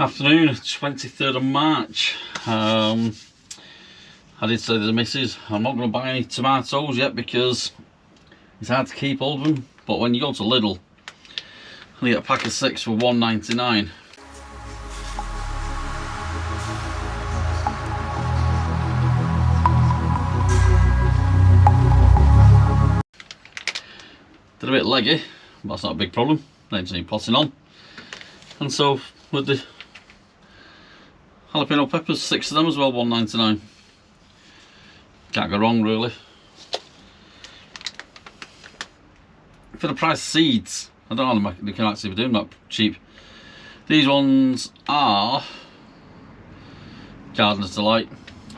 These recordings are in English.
Afternoon, 23rd of March. I did say to the missus, I'm not going to buy any tomatoes yet because it's hard to keep hold of them. But when you go to Lidl, you get a pack of 6 for £1.99. They're a bit leggy, but that's not a big problem. They just need potting on. And so with the jalapeno peppers, 6 of them as well, £1.99. Can't go wrong really. For the price of seeds, I don't know they can actually be doing that cheap. These ones are Gardener's Delight.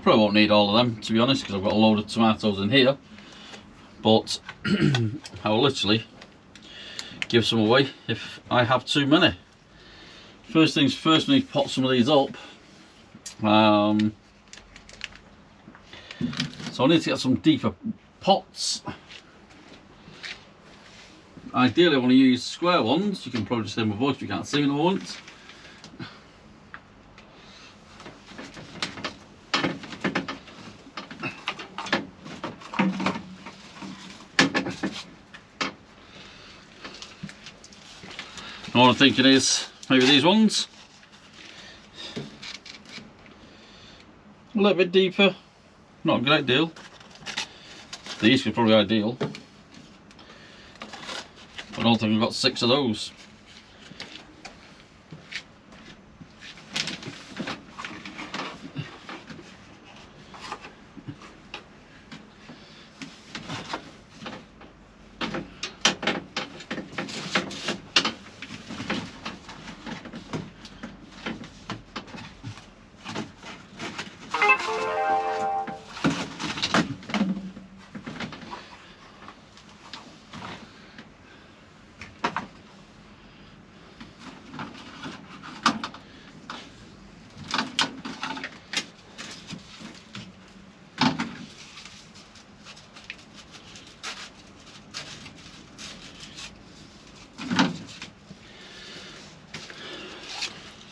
Probably won't need all of them, to be honest, because I've got a load of tomatoes in here. But I will literally give some away if I have too many. First things first, we need to pot some of these up. So I need to get some deeper pots. Ideally I want to use square ones. You can probably just hear my voice if you can't see me at the moment. What I'm thinking is maybe these ones. A little bit deeper, not a great deal. These could probably be ideal. I don't think we've got 6 of those.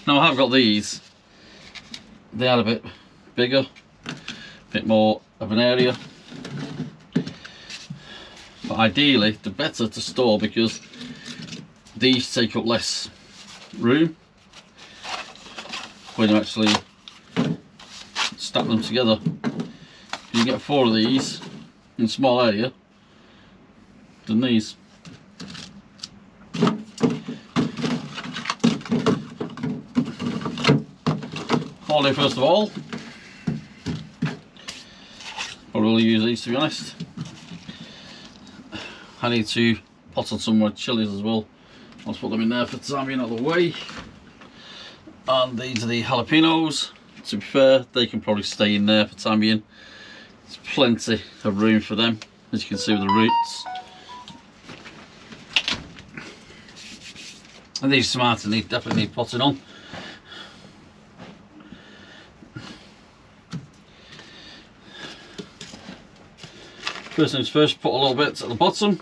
Now I have got these. They are a bit bigger, a bit more of an area. But ideally, they're better to store because these take up less room when you actually stack them together. You get 4 of these in a small area than these. Holiday first of all. Probably will use these, to be honest. I need to pot on some more chilies as well. Let's put them in there for the time being out of the way. And these are the jalapenos. To be fair, they can probably stay in there for the time being. There's plenty of room for them, as you can see with the roots. And these tomatoes definitely need potting on. First things first, put a little bit at the bottom.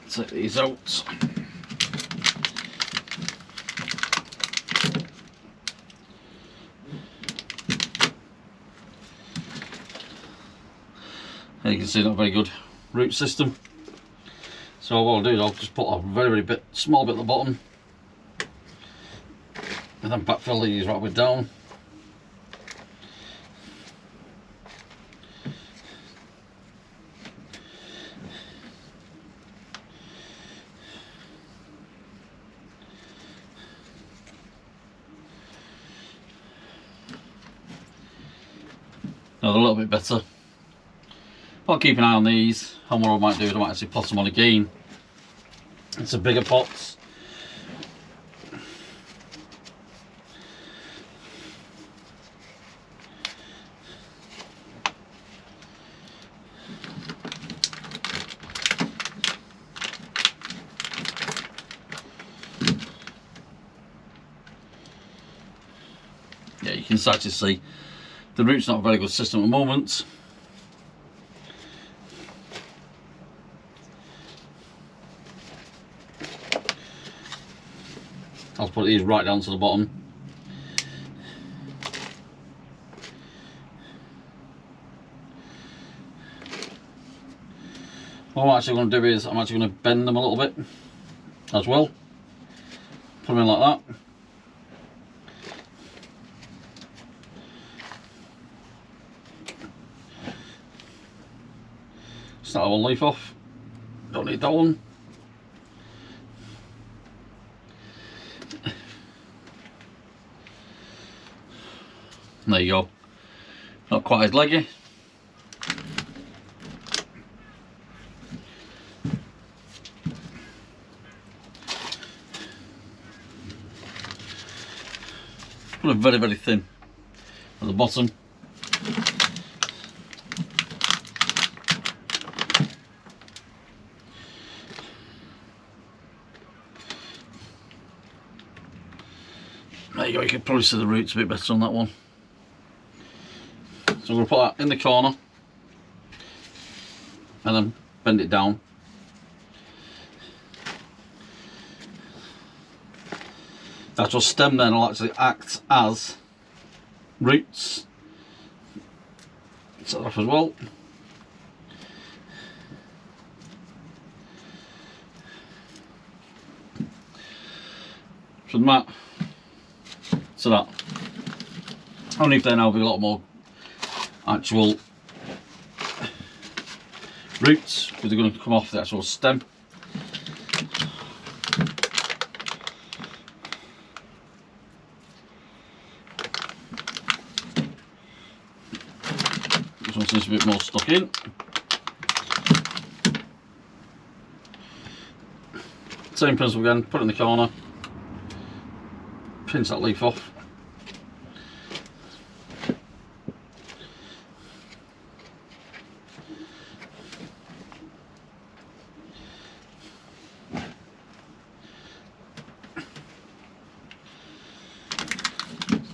Take these out. There you can see not a very good root system. So what I'll do is I'll just put a very small bit at the bottom. And then backfill these right way down. Now they're a little bit better. I'll keep an eye on these, and what I might do is I might actually pot them on again. It's a bigger pots. Yeah, you can start to see the root's not a very good system at the moment. I'll put these right down to the bottom. What I'm actually going to do is I'm actually going to bend them a little bit as well. Put them in like that. Snap that one leaf off. Don't need that one. There you go. Not quite as leggy. Put it very, very thin at the bottom. There you go, you can probably see the roots a bit better on that one. So I'm going to put that in the corner and then bend it down. The actual stem then will actually act as roots. Set that off as well. From that to that. Underneath there now will be a lot more actual roots, because they're going to come off the actual stem. This one seems a bit more stuck in. Same principle again, put it in the corner, pinch that leaf off.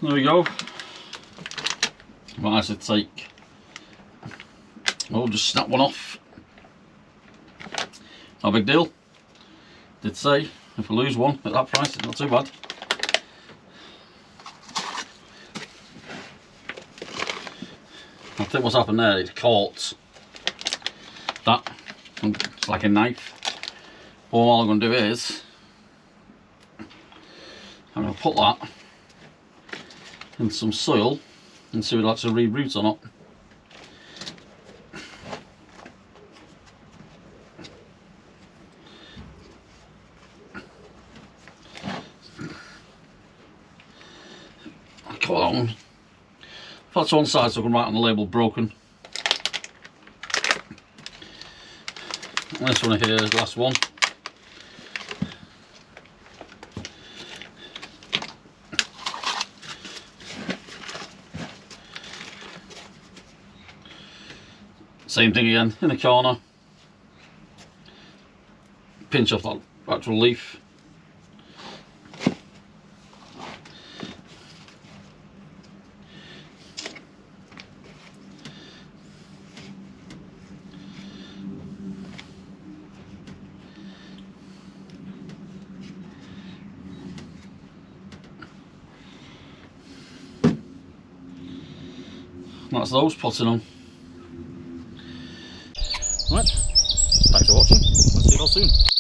There we go. I might actually take, just snap one off. No big deal. Did say if I lose one at that price, it's not too bad. I think what's happened there, it's caught that. It's like a knife. But all I'm going to do is I'm going to put that in some soil and see if it actually reroot or not. I cut that one. That's one side, so I can write on the label broken. And this one here is the last one. Same thing again, in the corner. Pinch off that actual leaf. That's those potting on. Right, thanks for watching, and see you all soon.